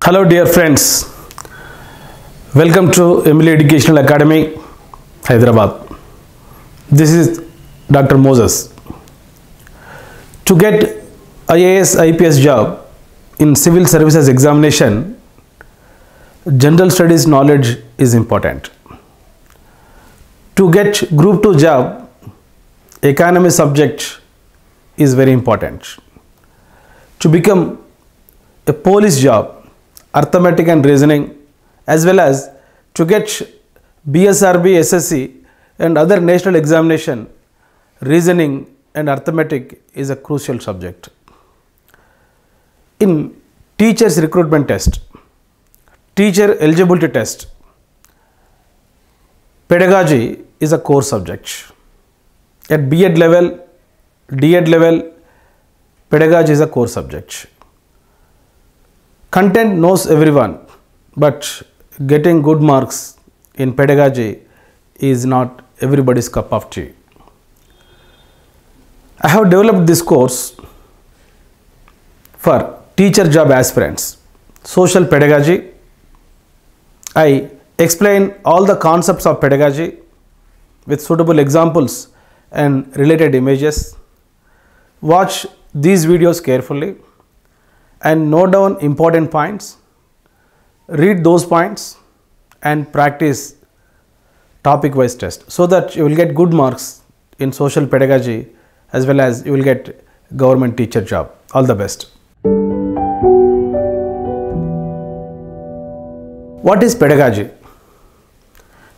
Hello dear friends, welcome to Emily Educational Academy, Hyderabad. This is Dr. Moses. To get IAS IPS job in civil services examination, general studies knowledge is important. To get group 2 job, economy subject is very important. To become a police job, arithmetic and reasoning, as well as to get BSRB, SSC and other national examination, reasoning and arithmetic is a crucial subject. In teachers recruitment test, teacher eligibility test, pedagogy is a core subject. At B.Ed level, D.Ed level, pedagogy is a core subject. Content knows everyone, but getting good marks in pedagogy is not everybody's cup of tea. I have developed this course for teacher job aspirants, social pedagogy. I explain all the concepts of pedagogy with suitable examples and related images. Watch these videos carefully and note down important points, read those points and practice topic wise test so that you will get good marks in social pedagogy as well as you will get government teacher job. All the best. What is pedagogy?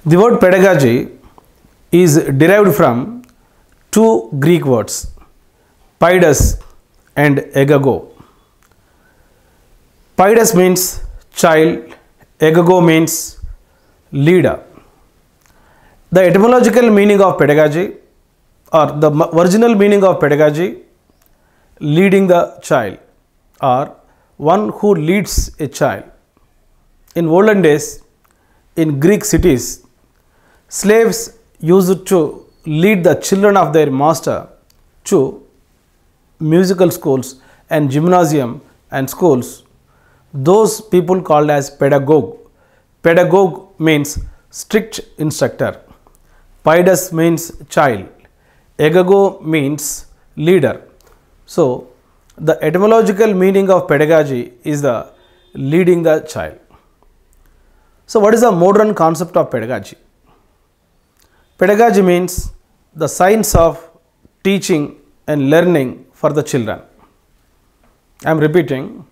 The word pedagogy is derived from two Greek words, paidos and egago. Paidos means child, egago means leader. The etymological meaning of pedagogy or the original meaning of pedagogy, leading the child or one who leads a child. In olden days, in Greek cities, slaves used to lead the children of their master to musical schools and gymnasium and schools. Those people called as pedagogue. Pedagogue means strict instructor. Paidos means child. Egago means leader. So, the etymological meaning of pedagogy is the leading the child. So, what is the modern concept of pedagogy? Pedagogy means the science of teaching and learning for the children. I am repeating.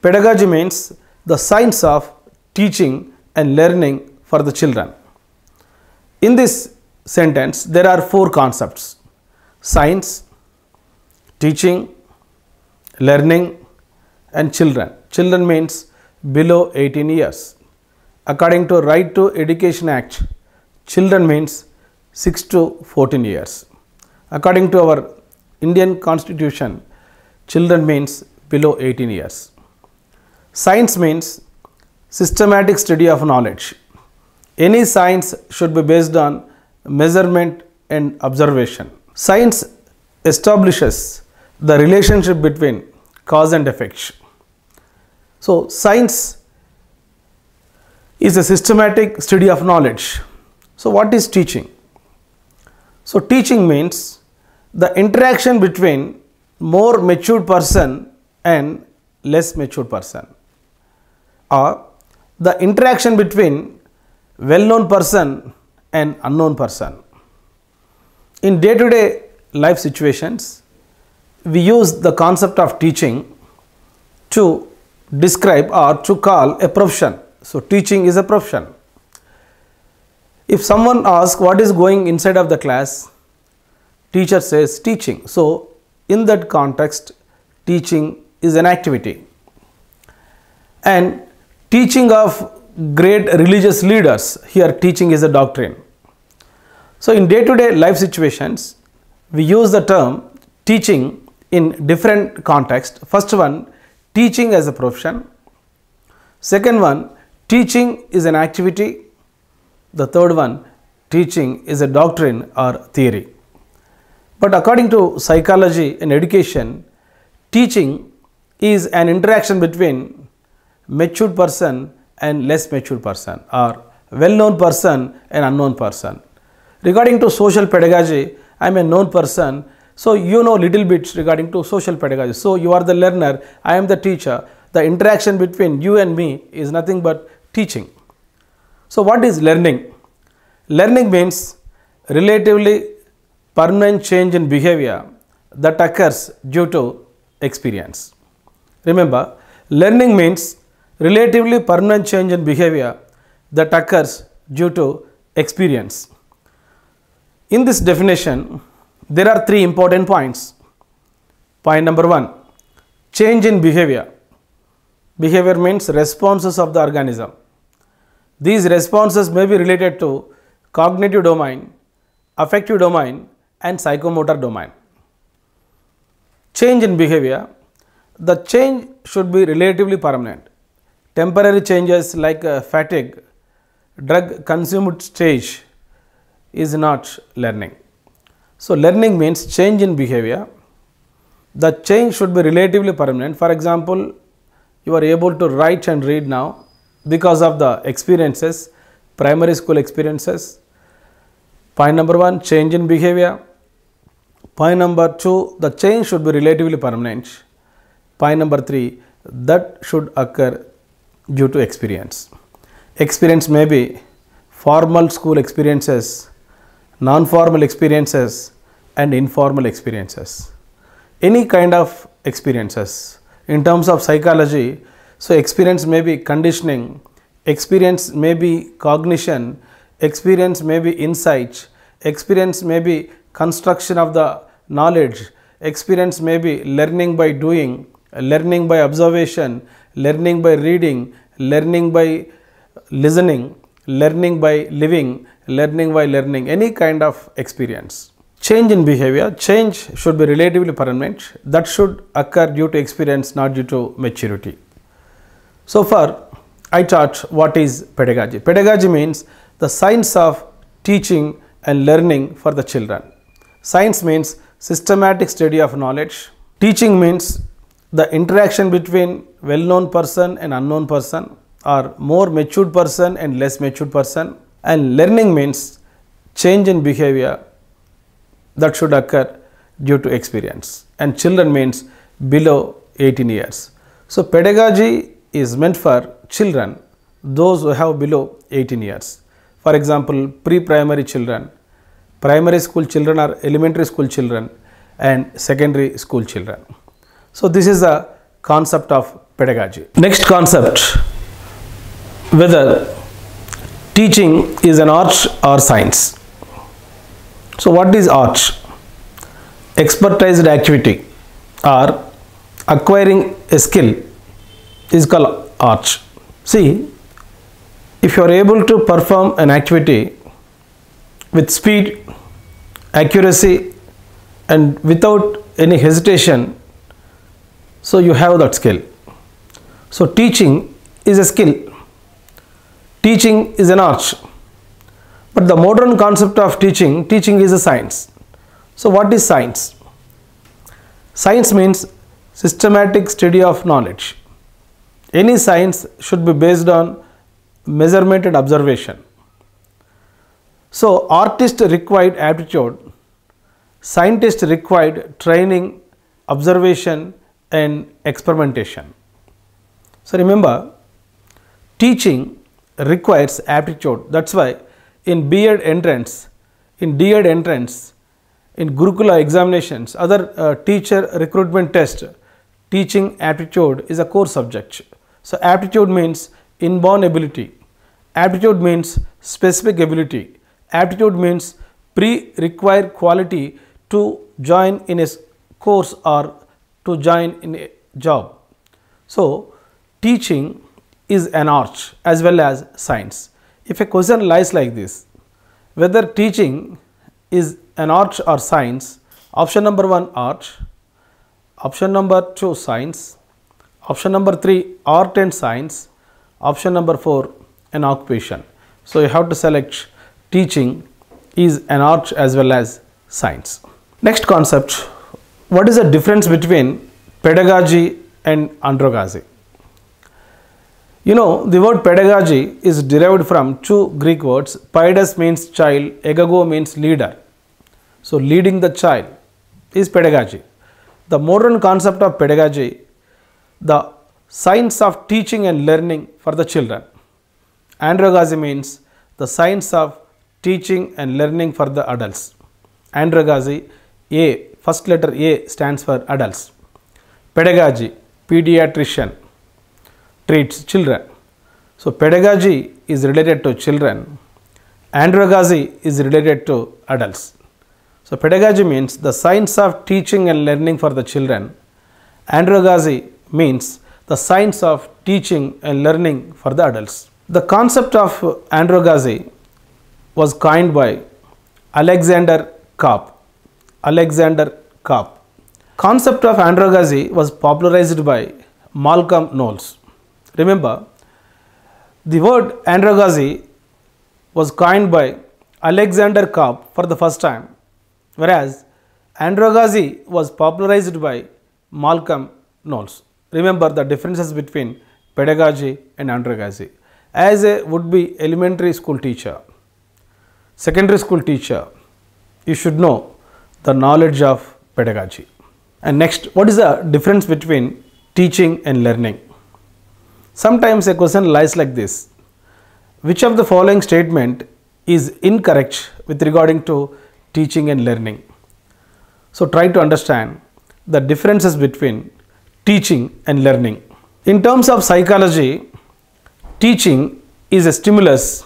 Pedagogy means the science of teaching and learning for the children. In this sentence, there are four concepts: science, teaching, learning and children. Children means below 18 years. According to Right to Education Act, children means 6 to 14 years. According to our Indian Constitution, children means below 18 years. Science means systematic study of knowledge. Any science should be based on measurement and observation. Science establishes the relationship between cause and effect. So, science is a systematic study of knowledge. So, what is teaching? So, teaching means the interaction between more matured person and less matured person, or the interaction between well-known person and unknown person. In day-to-day life situations, we use the concept of teaching to describe or to call a profession. So, teaching is a profession. If someone asks what is going inside of the class, teacher says teaching. So, in that context, teaching is an activity. And teaching of great religious leaders, here teaching is a doctrine. So, in day-to-day life situations, we use the term teaching in different contexts. First one, teaching as a profession. Second one, teaching is an activity. The third one, teaching is a doctrine or theory. But according to psychology and education, teaching is an interaction between matured person and less matured person, or well-known person and unknown person. Regarding to social pedagogy, I am a known person, so you know little bit regarding to social pedagogy. So you are the learner, I am the teacher. The interaction between you and me is nothing but teaching. So what is learning? Learning means relatively permanent change in behavior that occurs due to experience. Remember, learning means relatively permanent change in behavior that occurs due to experience. In this definition, there are three important points. Point number one, change in behavior. Behavior means responses of the organism. These responses may be related to cognitive domain, affective domain, and psychomotor domain. Change in behavior. The change should be relatively permanent. Temporary changes like fatigue, drug consumed stage is not learning. So learning means change in behavior. The change should be relatively permanent. For example, you are able to write and read now because of the experiences, primary school experiences. Point number one, change in behavior. Point number two, the change should be relatively permanent. Point number three, that should occur due to experience. Experience may be formal school experiences, non-formal experiences, and informal experiences. Any kind of experiences. In terms of psychology, so experience may be conditioning, experience may be cognition, experience may be insight, experience may be construction of the knowledge, experience may be learning by doing, learning by observation, learning by reading, learning by listening, learning by living, learning by learning, any kind of experience. Change in behavior, change should be relatively permanent. That should occur due to experience, not due to maturity. So far, I taught what is pedagogy. Pedagogy means the science of teaching and learning for the children. Science means systematic study of knowledge. Teaching means the interaction between well-known person and unknown person, or more matured person and less matured person. And learning means change in behavior that should occur due to experience. And children means below 18 years. So pedagogy is meant for children, those who have below 18 years. For example, pre-primary children, primary school children or elementary school children, and secondary school children. So this is the concept of pedagogy. Next concept, whether teaching is an art or science. So what is art? Expertized activity or acquiring a skill is called art. See, if you are able to perform an activity with speed, accuracy, and without any hesitation, so you have that skill. So teaching is a skill. Teaching is an art. But the modern concept of teaching is a science. So what is science? Science means systematic study of knowledge. Any science should be based on measurement and observation. So artist required aptitude, scientist required training, observation, and experimentation. So remember, teaching requires aptitude. That's why in B.Ed entrance, in D.Ed entrance, in Gurukula examinations, other teacher recruitment test, teaching aptitude is a core subject. So aptitude means inborn ability. Aptitude means specific ability. Aptitude means pre-required quality to join in a course or to join in a job. So teaching is an art as well as science. If a question lies like this, whether teaching is an art or science, option number 1 art, option number 2 science, option number 3 art and science, option number 4 an occupation. So you have to select teaching is an art as well as science. Next concept, what is the difference between pedagogy and andragogy? You know, the word pedagogy is derived from two Greek words. Paides means child, egago means leader. So, leading the child is pedagogy. The modern concept of pedagogy, the science of teaching and learning for the children. Andragogy means the science of teaching and learning for the adults. Andragogy, A, first letter A stands for adults. Pedagogy, pediatrician, treats children. So, pedagogy is related to children. Andragogy is related to adults. So, pedagogy means the science of teaching and learning for the children. Andragogy means the science of teaching and learning for the adults. The concept of andragogy was coined by Alexander Cobb. Alexander Cobb. Concept of andragogy was popularized by Malcolm Knowles. Remember, the word andragogy was coined by Alexander Cobb for the first time, whereas andragogy was popularized by Malcolm Knowles. Remember the differences between pedagogy and andragogy. As a would-be elementary school teacher, secondary school teacher, you should know the knowledge of pedagogy. And next, what is the difference between teaching and learning? Sometimes a question lies like this: which of the following statement is incorrect with regarding to teaching and learning? So try to understand the differences between teaching and learning. In terms of psychology, teaching is a stimulus,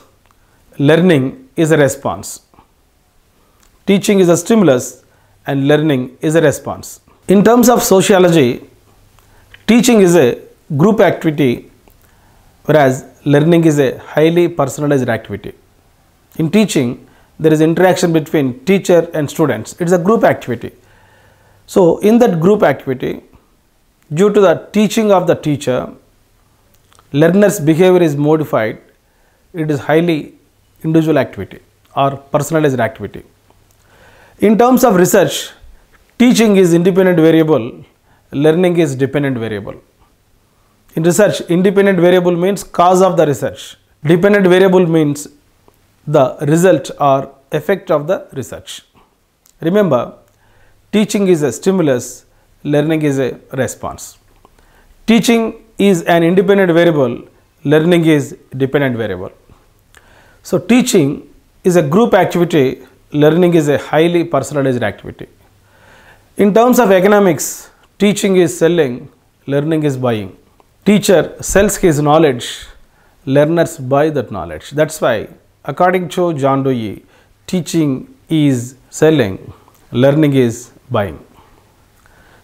learning is a response. Teaching is a stimulus and learning is a response. In terms of sociology, teaching is a group activity, whereas learning is a highly personalized activity. In teaching, there is interaction between teacher and students. It is a group activity. So, in that group activity, due to the teaching of the teacher, learner's behavior is modified. It is highly individual activity or personalized activity. In terms of research, teaching is independent variable, learning is dependent variable. In research, independent variable means cause of the research. Dependent variable means the result or effect of the research. Remember, teaching is a stimulus, learning is a response. Teaching is an independent variable, learning is dependent variable. So, teaching is a group activity, learning is a highly personalized activity. In terms of economics, teaching is selling, learning is buying. Teacher sells his knowledge, learners buy that knowledge. That's why, according to John Dewey, teaching is selling, learning is buying.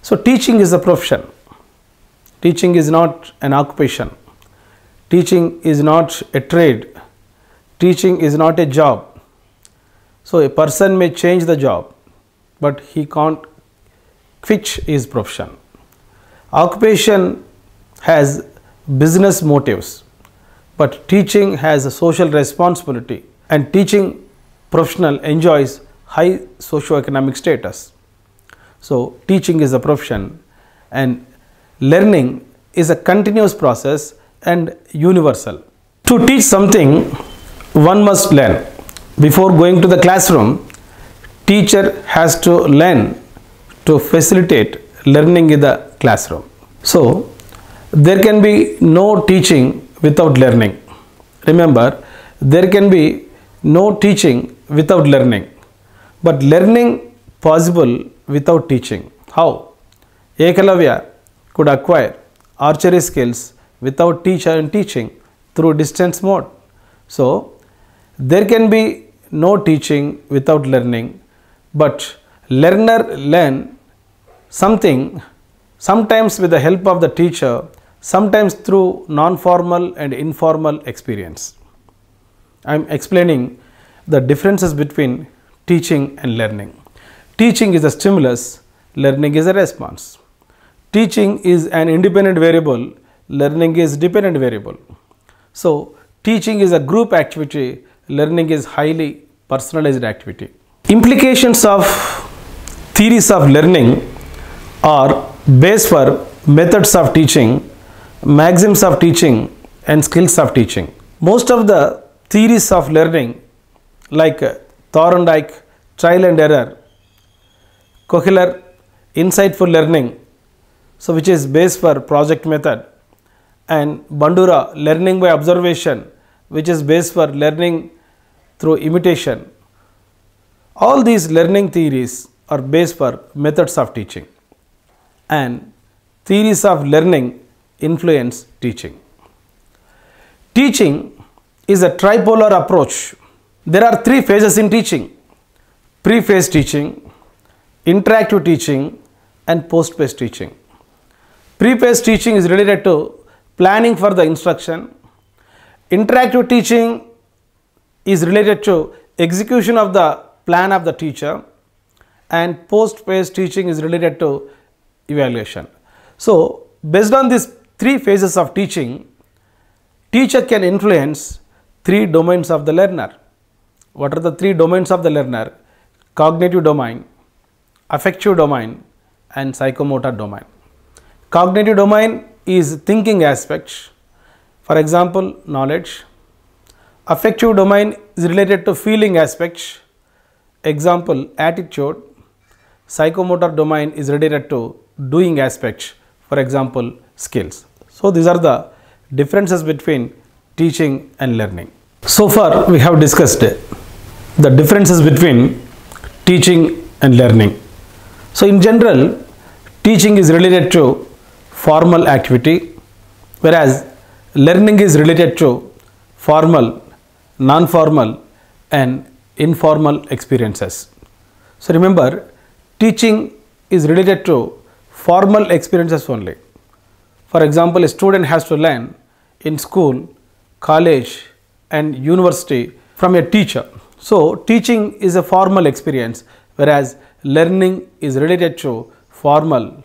So, teaching is a profession. Teaching is not an occupation. Teaching is not a trade. Teaching is not a job. So, a person may change the job, but he can't quit his profession. Occupation has business motives, but teaching has a social responsibility, and teaching professional enjoys high socio-economic status. So, teaching is a profession and learning is a continuous process and universal. To teach something, one must learn. Before going to the classroom, teacher has to learn to facilitate learning in the classroom. So, there can be no teaching without learning. Remember, there can be no teaching without learning, but learning possible without teaching. How? Ekalavya could acquire archery skills without teacher and teaching through distance mode. So, there can be no teaching without learning, but learner learn something sometimes with the help of the teacher, sometimes through non-formal and informal experience. I am explaining the differences between teaching and learning. Teaching is a stimulus, learning is a response. Teaching is an independent variable, learning is dependent variable. So, teaching is a group activity, learning is highly personalized activity. Implications of theories of learning are base for methods of teaching, maxims of teaching, and skills of teaching. Most of the theories of learning like Thorndike, trial and error, Kohler, insightful learning, so which is base for project method, and Bandura, learning by observation, which is base for learning through imitation. All these learning theories are base for methods of teaching, and theories of learning influence teaching. Teaching is a tripolar approach. There are three phases in teaching: pre-phase teaching, interactive teaching, and post-phase teaching. Pre-phase teaching is related to planning for the instruction. Interactive teaching is related to execution of the plan of the teacher, and post-phase teaching is related to evaluation. So, based on these three phases of teaching, teacher can influence three domains of the learner. What are the three domains of the learner? Cognitive domain, affective domain, and psychomotor domain. Cognitive domain is thinking aspects, for example, knowledge. Affective domain is related to feeling aspects, example, attitude. Psychomotor domain is related to doing aspects, for example, skills. So, these are the differences between teaching and learning. So far, we have discussed the differences between teaching and learning. So, in general, teaching is related to formal activity, whereas learning is related to formal, non-formal, and informal experiences. So, remember, teaching is related to formal experiences only. For example, a student has to learn in school, college, and university from a teacher. So, teaching is a formal experience, whereas learning is related to formal,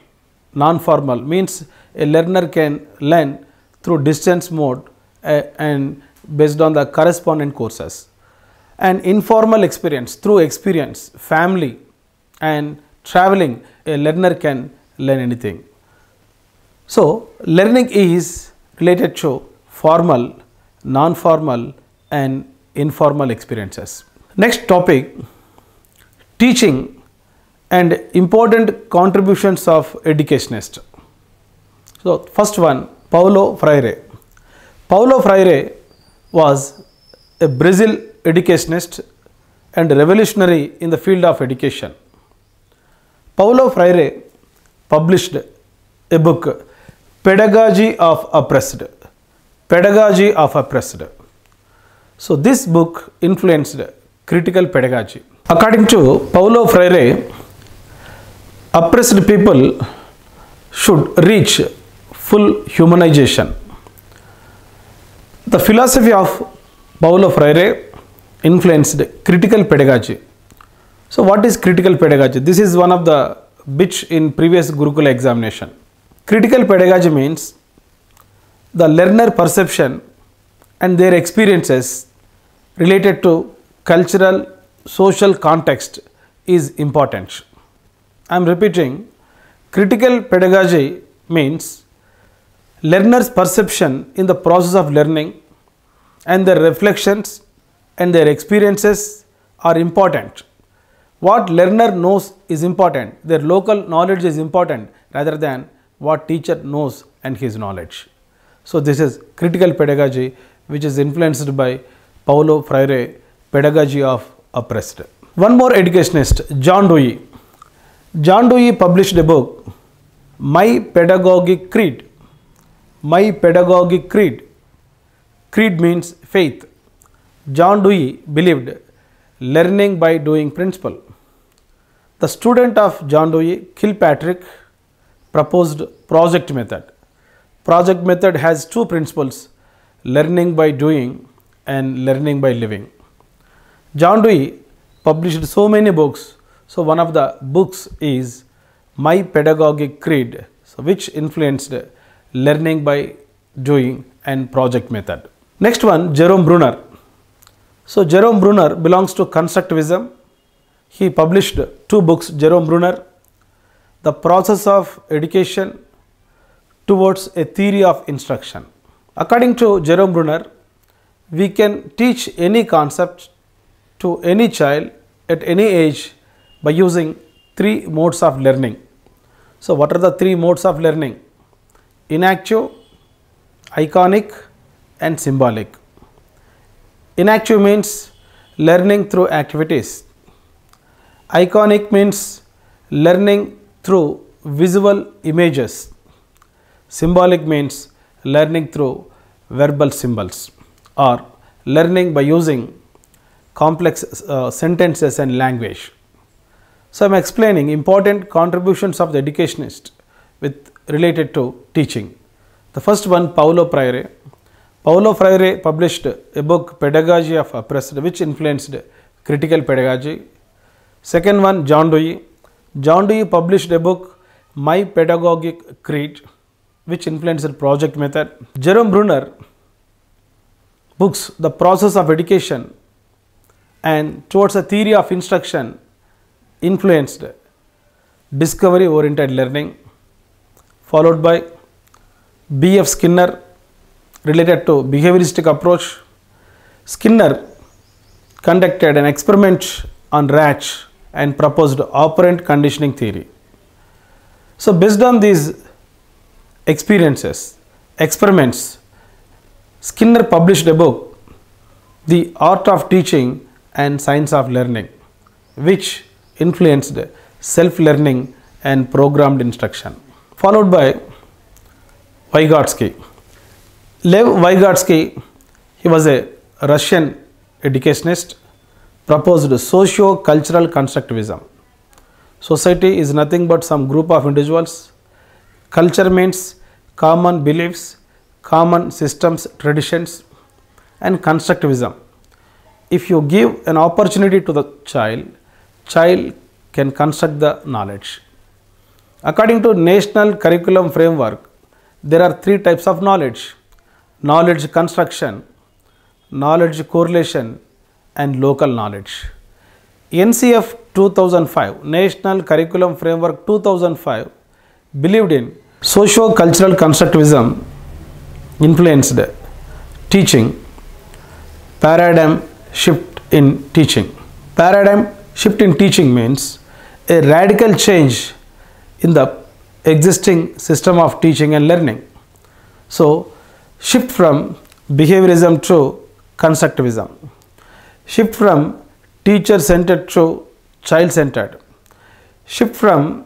non-formal, means a learner can learn through distance mode and based on the correspondent courses. And informal experience, through experience, family, and traveling, a learner can learn anything. So, learning is related to formal, non-formal, and informal experiences. Next topic, teaching and important contributions of educationist. So, first one, Paulo Freire. Paulo Freire was a Brazil educationist and revolutionary in the field of education. Paulo Freire published a book, Pedagogy of Oppressed. Pedagogy of Oppressed. So, this book influenced critical pedagogy. According to Paulo Freire, oppressed people should reach full humanization. The philosophy of Paulo Freire influenced critical pedagogy. So, what is critical pedagogy? This is one of the bits in previous Gurukula examination. Critical pedagogy means the learner perception and their experiences related to cultural, social context is important. I am repeating, critical pedagogy means learners' perception in the process of learning and their reflections and their experiences are important. What learner knows is important, their local knowledge is important rather than what teacher knows and his knowledge. So, this is critical pedagogy which is influenced by Paulo Freire, Pedagogy of Oppressed. One more educationist, John Dewey. John Dewey published a book, My Pedagogic Creed. My Pedagogic Creed. Creed means faith. John Dewey believed learning by doing principle. The student of John Dewey, Kilpatrick, proposed project method. Project method has two principles, learning by doing and learning by living. John Dewey published so many books. So, one of the books is My Pedagogic Creed, so which influenced learning by doing and project method. Next one, Jerome Bruner. So, Jerome Bruner belongs to constructivism. He published two books, Jerome Bruner, The Process of Education Towards a Theory of Instruction. According to Jerome Bruner, we can teach any concept to any child at any age by using three modes of learning. So, what are the three modes of learning? Inactive, iconic and symbolic. Inactive means learning through activities. Iconic means learning through visual images. Symbolic means learning through verbal symbols or learning by using complex sentences and language. So, I am explaining important contributions of the educationist with related to teaching. The first one, Paulo Freire. Paulo Freire published a book, Pedagogy of Oppressed, which influenced critical pedagogy. Second one, John Dewey. John Dewey published a book, My Pedagogic Creed, which influenced project method. Jerome Bruner books, The Process of Education and Towards a Theory of Instruction, influenced discovery oriented learning. Followed by B.F. Skinner, related to behavioristic approach. Skinner conducted an experiment on rats and proposed operant conditioning theory. So, based on these experiments, Skinner published a book, The Art of Teaching and Science of Learning, which influenced self-learning and programmed instruction. Followed by Vygotsky. Lev Vygotsky, he was a Russian educationist, proposed socio-cultural constructivism. Society is nothing but some group of individuals. Culture means common beliefs, common systems, traditions, and constructivism. If you give an opportunity to the child can construct the knowledge. According to National Curriculum Framework, there are three types of knowledge: knowledge construction, knowledge correlation, and local knowledge. NCF 2005, National Curriculum Framework 2005, believed in socio-cultural constructivism influenced teaching, paradigm shift in teaching. Paradigm shift in teaching means a radical change in the existing system of teaching and learning. So, shift from behaviorism to constructivism, shift from teacher-centered to child-centered, shift from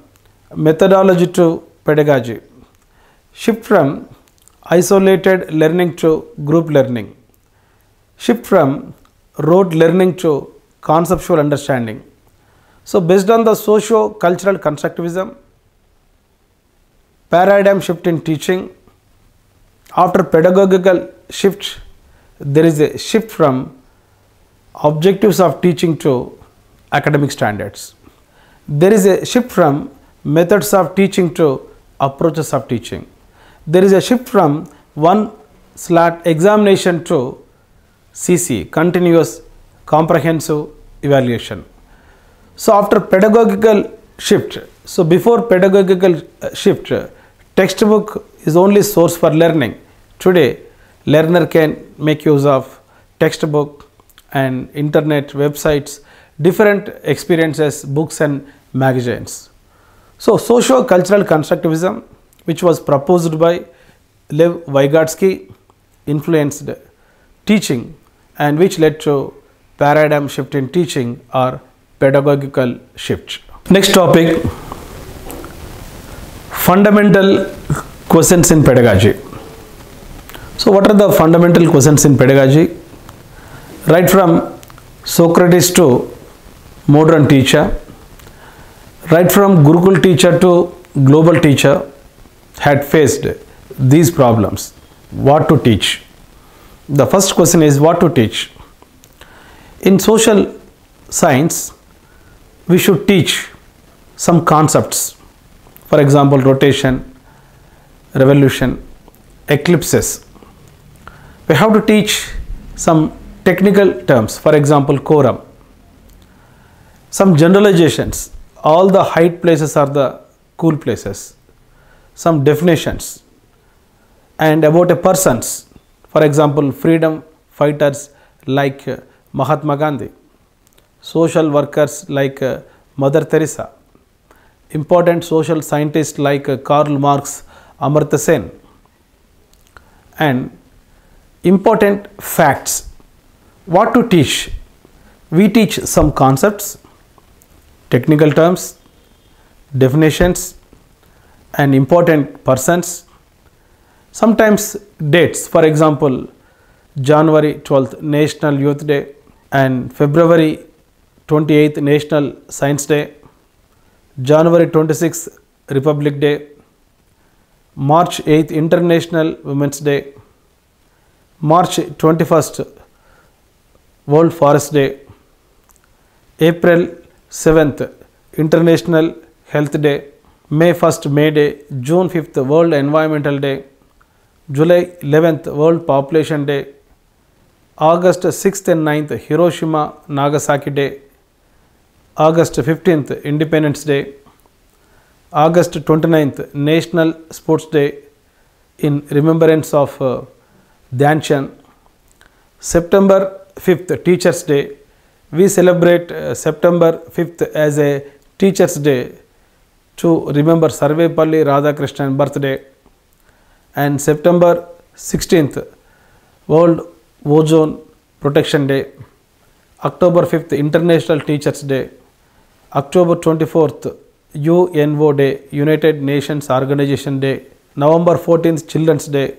methodology to pedagogy, shift from isolated learning to group learning, shift from rote learning to conceptual understanding. So, based on the socio-cultural constructivism, paradigm shift in teaching, after pedagogical shift, there is a shift from objectives of teaching to academic standards. There is a shift from methods of teaching to approaches of teaching. There is a shift from one slot examination to CC, continuous comprehensive evaluation. So, after pedagogical shift, so before pedagogical shift, textbook is only source for learning. Today, learner can make use of textbook and internet, websites, different experiences, books and magazines. So, socio-cultural constructivism, which was proposed by Lev Vygotsky, influenced teaching and which led to paradigm shift in teaching or pedagogical shift. Next topic, fundamental questions in pedagogy. So, what are the fundamental questions in pedagogy? Right from Socrates to modern teacher, right from Gurukul teacher to global teacher had faced these problems. What to teach? The first question is what to teach. In social science, we should teach some concepts. For example, rotation, revolution, eclipses. We have to teach some technical terms, for example, quorum. Some generalizations, all the height places are the cool places. Some definitions and about a person's For example, freedom fighters like Mahatma Gandhi, social workers like Mother Teresa, important social scientists like Karl Marx, Amartya Sen, and important facts. What to teach? We teach some concepts, technical terms, definitions, and important persons. Sometimes dates, for example, January 12th National Youth Day and February 28th National Science Day, January 26th Republic Day, March 8th International Women's Day, March 21st World Forest Day, April 7th International Health Day, May 1st May Day, June 5th World Environmental Day, July 11th World Population Day, August 6th and 9th Hiroshima Nagasaki Day, August 15th Independence Day, August 29th National Sports Day in remembrance of Dhyan Chand, September 5th Teachers Day. We celebrate September 5th as a Teachers Day to remember Sarvepalli Radhakrishnan birthday, and September 16th World Ozone Protection Day, October 5th International Teachers Day, October 24th UNO Day, United Nations Organization Day, November 14th Children's Day.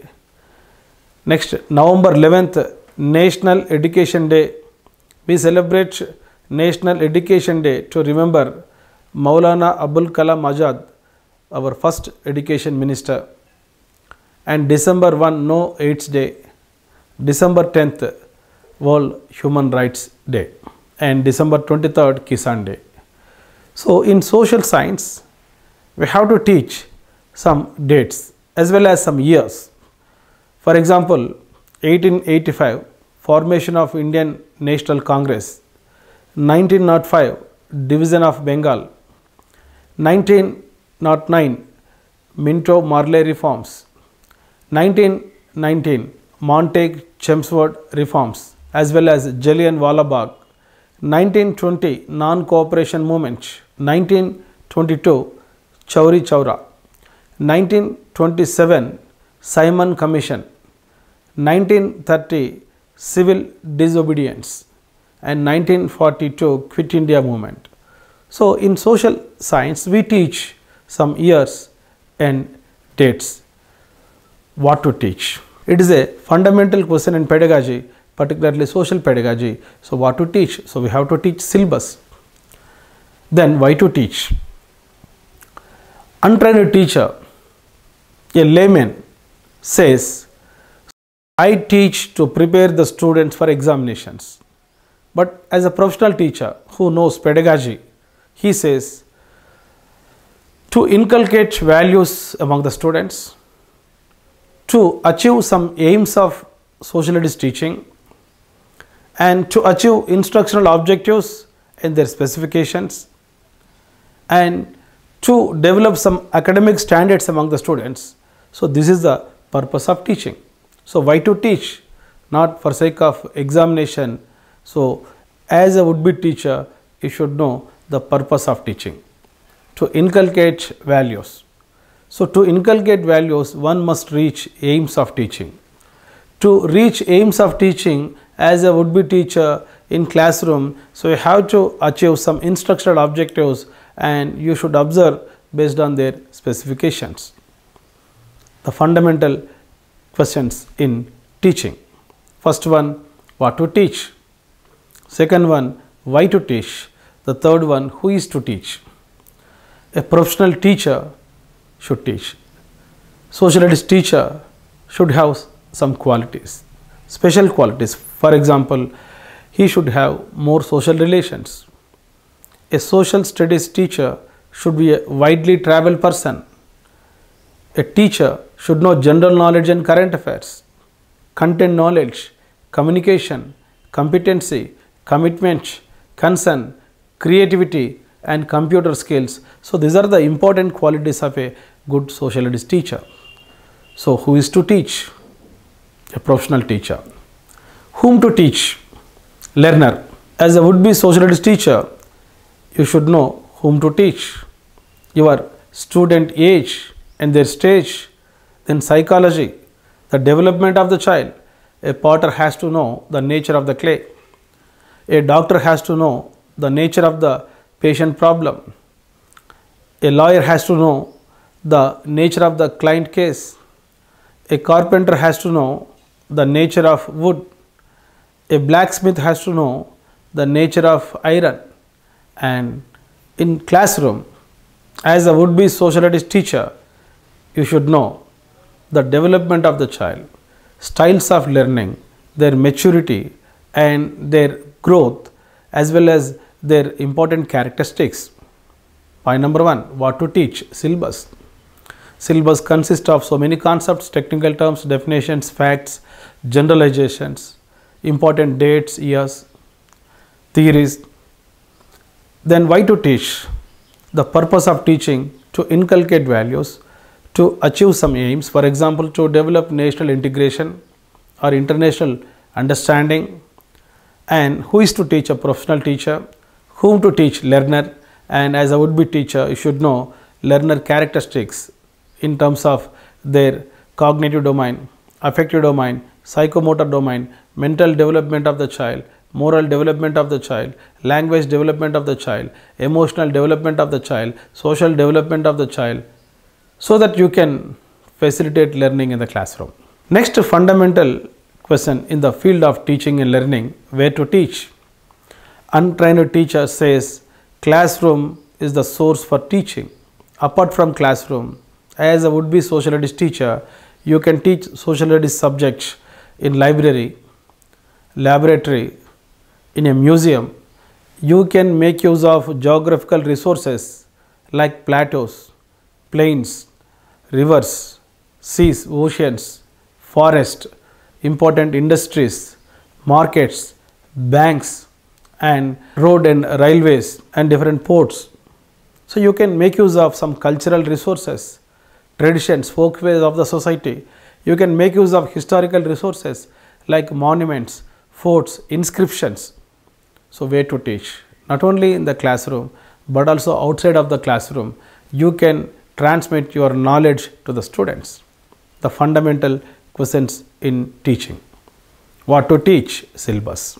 Next, November 11th National Education Day. We celebrate National Education Day to remember Maulana Abul Kalam Azad, our first education minister. And December 1 No AIDS Day, December 10th World Human Rights Day, and December 23rd Kisan Day. So in social science, we have to teach some dates as well as some years. For example, 1885 formation of Indian National Congress, 1905 division of Bengal, 1909 Minto Marley reforms, 1919 Montague Chelmsford reforms, as well as Jallianwala Bagh, 1920 non-cooperation movement, 1922 Chowri Chowra, 1927 Simon Commission, 1930 civil disobedience, and 1942 Quit India movement. So in social science, we teach some years and dates. What to teach? It is a fundamental question in pedagogy, particularly social pedagogy. So what to teach? So we have to teach syllabus. Then why to teach? Untrained teacher, a layman, says, I teach to prepare the students for examinations. But as a professional teacher who knows pedagogy, he says, to inculcate values among the students, to achieve some aims of social studies teaching, and to achieve instructional objectives and their specifications, and to develop some academic standards among the students. So this is the purpose of teaching. So why to teach? Not for sake of examination. So as a would-be teacher, you should know the purpose of teaching. To inculcate values. So to inculcate values, one must reach aims of teaching. To reach aims of teaching as a would-be teacher in classroom, so you have to achieve some instructional objectives and you should observe based on their specifications. The fundamental questions in teaching. First one, what to teach? Second one, why to teach? The third one, who is to teach? A professional teacher should teach. Social studies teacher should have some qualities, special qualities. For example, he should have more social relations. A social studies teacher should be a widely traveled person. A teacher should know general knowledge and current affairs, content knowledge, communication, competency, commitment, concern, creativity, and computer skills. So these are the important qualities of a good social studies teacher. So who is to teach? a professional teacher. Whom to teach? Learner. As a would-be social studies teacher, you should know whom to teach. Your student age and their stage. Then psychology, the development of the child. A potter has to know the nature of the clay. A doctor has to know the nature of the patient problem. A lawyer has to know the nature of the client case. A carpenter has to know the nature of wood. A blacksmith has to know the nature of iron. And in classroom, as a would-be social studies teacher, you should know the development of the child, styles of learning, their maturity and their growth, as well as their important characteristics. Point number 1, what to teach? Syllabus. Syllabus consists of so many concepts, technical terms, definitions, facts, generalizations, important dates, years, theories. Then why to teach? The purpose of teaching: to inculcate values, to achieve some aims, for example, to develop national integration or international understanding. And who is to teach? A professional teacher. Whom to teach? Learner. And as a would-be teacher, you should know learner characteristics in terms of their cognitive domain, affective domain, psychomotor domain, mental development of the child, moral development of the child, language development of the child, emotional development of the child, social development of the child, so that you can facilitate learning in the classroom. Next fundamental question in the field of teaching and learning: where to teach? Untrained teacher says classroom is the source for teaching. Apart from classroom, as a would-be social studies teacher, you can teach social studies subjects in library, laboratory, in a museum. You can make use of geographical resources like plateaus, plains, rivers, seas, oceans, forest, important industries, markets, banks, and road and railways and different ports. So you can make use of some cultural resources, traditions, folkways of the society. You can make use of historical resources like monuments, forts, inscriptions. So where to teach? Not only in the classroom, but also outside of the classroom, you can transmit your knowledge to the students. The fundamental questions in teaching: what to teach? Syllabus.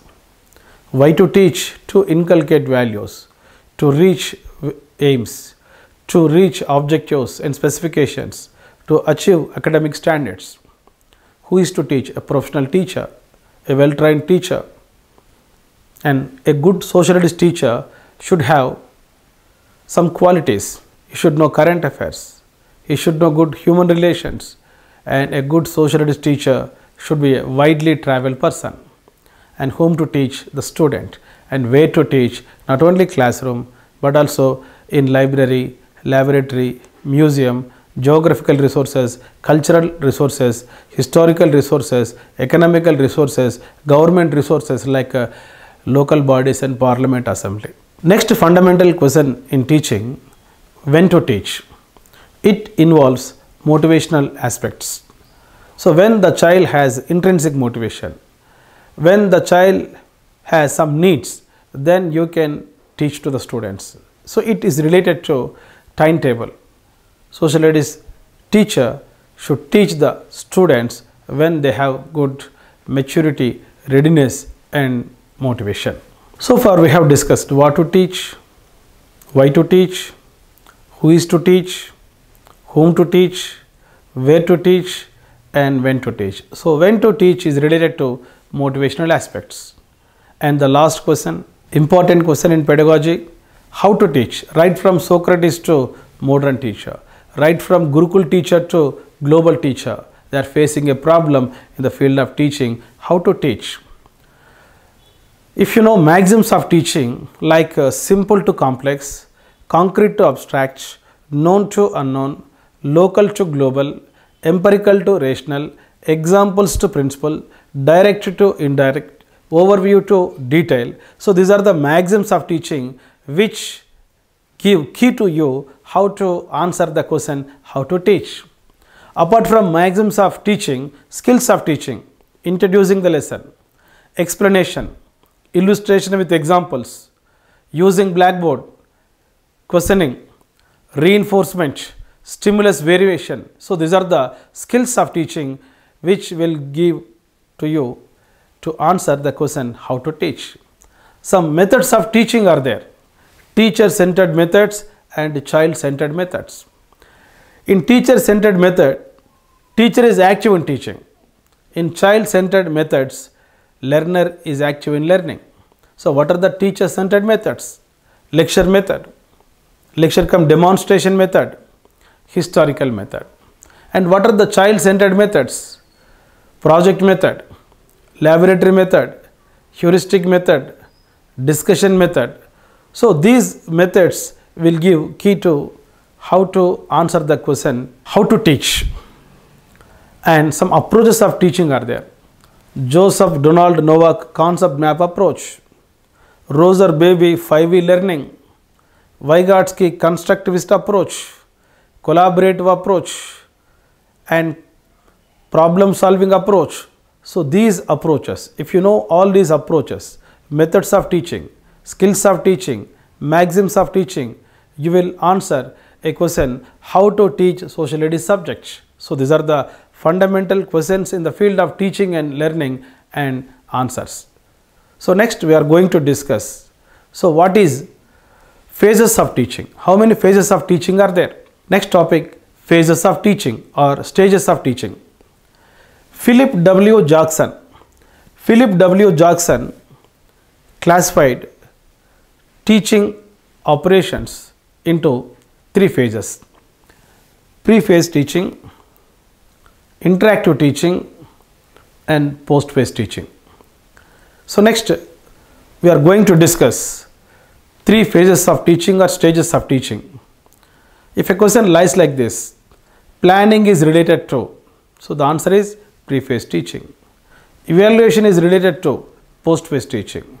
Why to teach? To inculcate values, to reach aims, to reach objectives and specifications, to achieve academic standards. Who is to teach? A professional teacher, a well-trained teacher. And a good social studies teacher should have some qualities. He should know current affairs, he should know good human relations, and a good social studies teacher should be a widely traveled person. And whom to teach? The student. And where to teach? Not only classroom, but also in library, laboratory, museum, geographical resources, cultural resources, historical resources, economical resources, government resources like local bodies and parliament assembly. Next fundamental question in teaching: when to teach? It involves motivational aspects. So when the child has intrinsic motivation, when the child has some needs, then you can teach to the students. So it is related to timetable. Social studies teacher should teach the students when they have good maturity, readiness and motivation. So far we have discussed what to teach, why to teach, who is to teach, whom to teach, where to teach and when to teach. So when to teach is related to motivational aspects. And the last question, important question in pedagogy: how to teach? Right from Socrates to modern teacher, right from Gurukul teacher to global teacher, they are facing a problem in the field of teaching. How to teach? If you know maxims of teaching like simple to complex, concrete to abstract, known to unknown, local to global, empirical to rational, examples to principle, direct to indirect, overview to detail. So these are the maxims of teaching which give key to you how to answer the question how to teach. Apart from maxims of teaching, skills of teaching. introducing the lesson, explanation, illustration with examples, using blackboard, questioning, reinforcement, stimulus variation. So these are the skills of teaching which will give to you to answer the question how to teach. Some methods of teaching are there: teacher-centered methods and child-centered methods. In teacher-centered method, teacher is active in teaching. In child-centered methods, learner is active in learning. So what are the teacher-centered methods? Lecture method, lecture cum demonstration method, historical method. And what are the child-centered methods? Project method, laboratory method, heuristic method, discussion method. So these methods will give key to how to answer the question how to teach. And some approaches of teaching are there: Joseph Donald Novak concept map approach, Roser Baby 5E learning, Vygotsky constructivist approach, collaborative approach, and problem solving approach. So these approaches, if you know all these approaches, methods of teaching, skills of teaching, maxims of teaching, you will answer a question how to teach social studies subjects. So these are the fundamental questions in the field of teaching and learning and answers. So next we are going to discuss, so what is phases of teaching? How many phases of teaching are there? Next topic, phases of teaching or stages of teaching. Philip W. Jackson classified teaching operations into three phases: pre-phase teaching, interactive teaching, and post-phase teaching. So next we are going to discuss three phases of teaching or stages of teaching. If a question lies like this, planning is related to, so the answer is pre-phase teaching. Evaluation is related to post-phase teaching.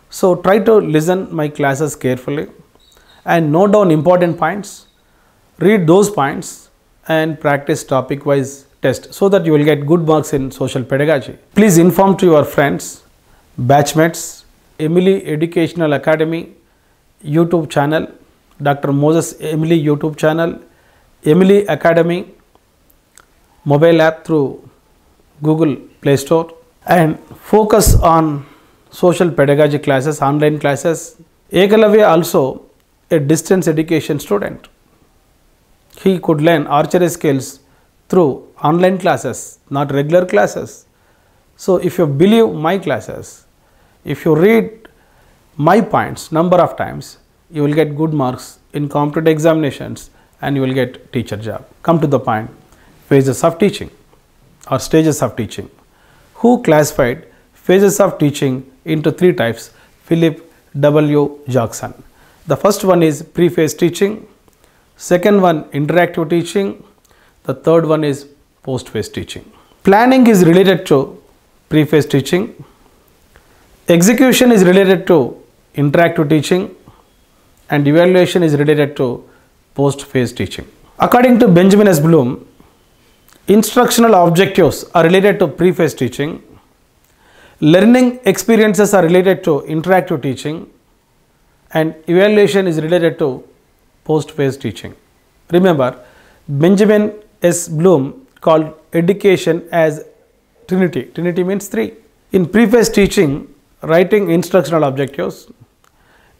So try to listen my classes carefully and note down important points, read those points and practice topic wise test so that you will get good marks in social pedagogy. Please inform to your friends, batchmates, Emily Educational Academy YouTube channel, Dr. Moses Emily YouTube channel, Emily Academy mobile app through Google Play Store, and focus on social pedagogy classes, online classes. Ekalavya also a distance education student. He could learn archery skills through online classes, not regular classes. So if you believe my classes, if you read my points number of times, you will get good marks in competitive examinations and you will get teacher job. Come to the point, phases of teaching or stages of teaching. Who classified phases of teaching into three types? Philip W. Jackson. The first one is pre-phase teaching, second one interactive teaching, the third one is post-phase teaching. Planning is related to pre-phase teaching, execution is related to interactive teaching, and evaluation is related to post-phase teaching. According to Benjamin S. Bloom, instructional objectives are related to pre-phase teaching, learning experiences are related to interactive teaching, and evaluation is related to post-phase teaching. Remember, Benjamin S. Bloom called education as Trinity. Trinity means three. In pre-phase teaching, writing instructional objectives.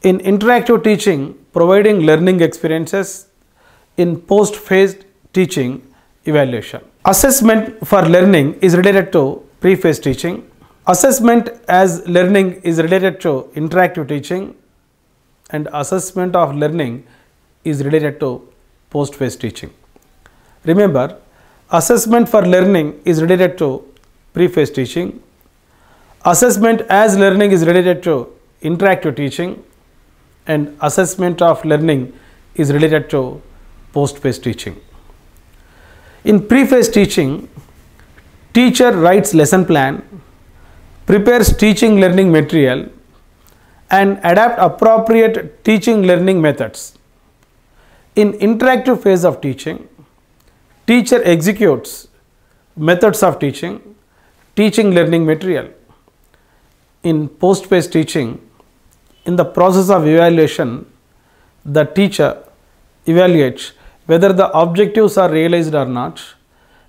In interactive teaching, providing learning experiences. In post-phase teaching, evaluation. Assessment for learning is related to pre-phase teaching. Assessment as learning is related to interactive teaching, and assessment of learning is related to post-phase teaching. Remember, assessment for learning is related to pre-phase teaching. Assessment as learning is related to interactive teaching, and assessment of learning is related to post-phase teaching. In pre-phase teaching, teacher writes lesson plan, prepares teaching learning material, and adapt appropriate teaching learning methods. In interactive phase of teaching, teacher executes methods of teaching, teaching learning material. In post-based teaching, in the process of evaluation, the teacher evaluates whether the objectives are realized or not,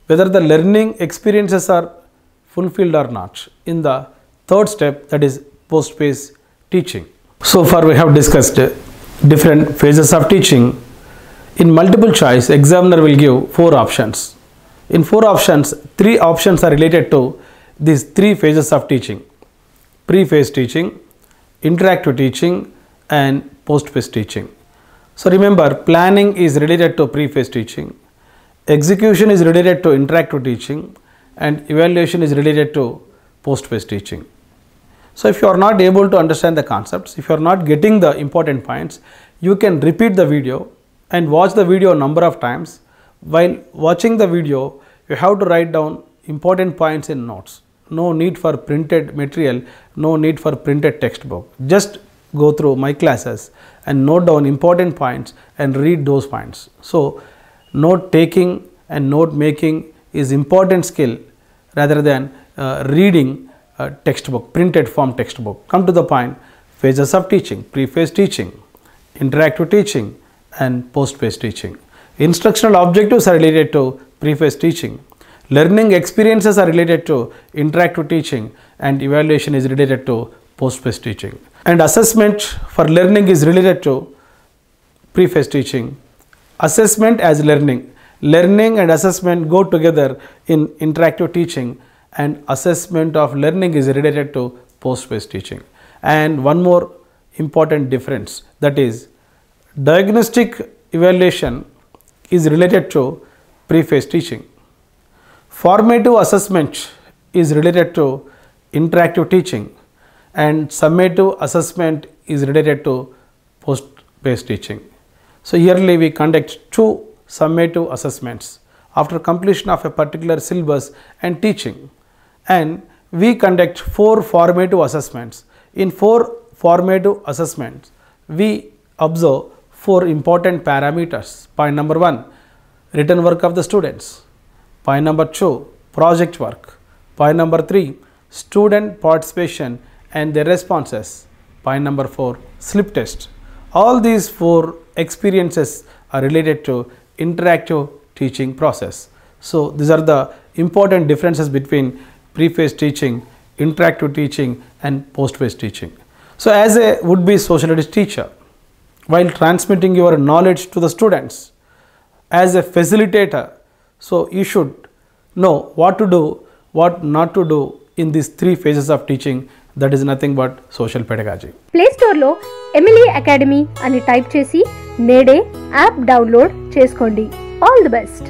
whether the learning experiences are fulfilled or not in the third step, that is post-based teaching. So far we have discussed different phases of teaching. In multiple choice, examiner will give 4 options. In 4 options, 3 options are related to these 3 phases of teaching: pre-phase teaching, interactive teaching, and post-phase teaching. So remember, planning is related to pre-phase teaching, execution is related to interactive teaching, and evaluation is related to post-phase teaching. So if you are not able to understand the concepts, if you are not getting the important points, you can repeat the video and watch the video a number of times. While watching the video, you have to write down important points in notes. No need for printed material, no need for printed textbook. Just go through my classes and note down important points and read those points. So note taking and note making is important skill rather than reading textbook, printed form textbook. Come to the point: phases of teaching, pre-phase teaching, interactive teaching, and post-phase teaching. Instructional objectives are related to pre-phase teaching. Learning experiences are related to interactive teaching, and evaluation is related to post-phase teaching. And assessment for learning is related to pre-phase teaching. Assessment as learning. Learning and assessment go together in interactive teaching, and assessment of learning is related to post-phase teaching. And one more important difference, that is diagnostic evaluation is related to pre-phase teaching. Formative assessment is related to interactive teaching, and summative assessment is related to post-phase teaching. So yearly we conduct 2 summative assessments after completion of a particular syllabus and teaching, and we conduct 4 formative assessments. In 4 formative assessments, we observe 4 important parameters. Point number 1, written work of the students. Point number 2, project work. Point number 3, student participation and their responses. Point number 4, slip test. All these 4 experiences are related to interactive teaching process. So these are the important differences between pre-phase teaching, interactive teaching, and post-phase teaching. So as a would-be social studies teacher, while transmitting your knowledge to the students, as a facilitator, so you should know what to do, what not to do in these 3 phases of teaching. That is nothing but social pedagogy. Play స్టోర్లో Emily academy అని type చేసి నేడే app download చేసుకోండి. All the best.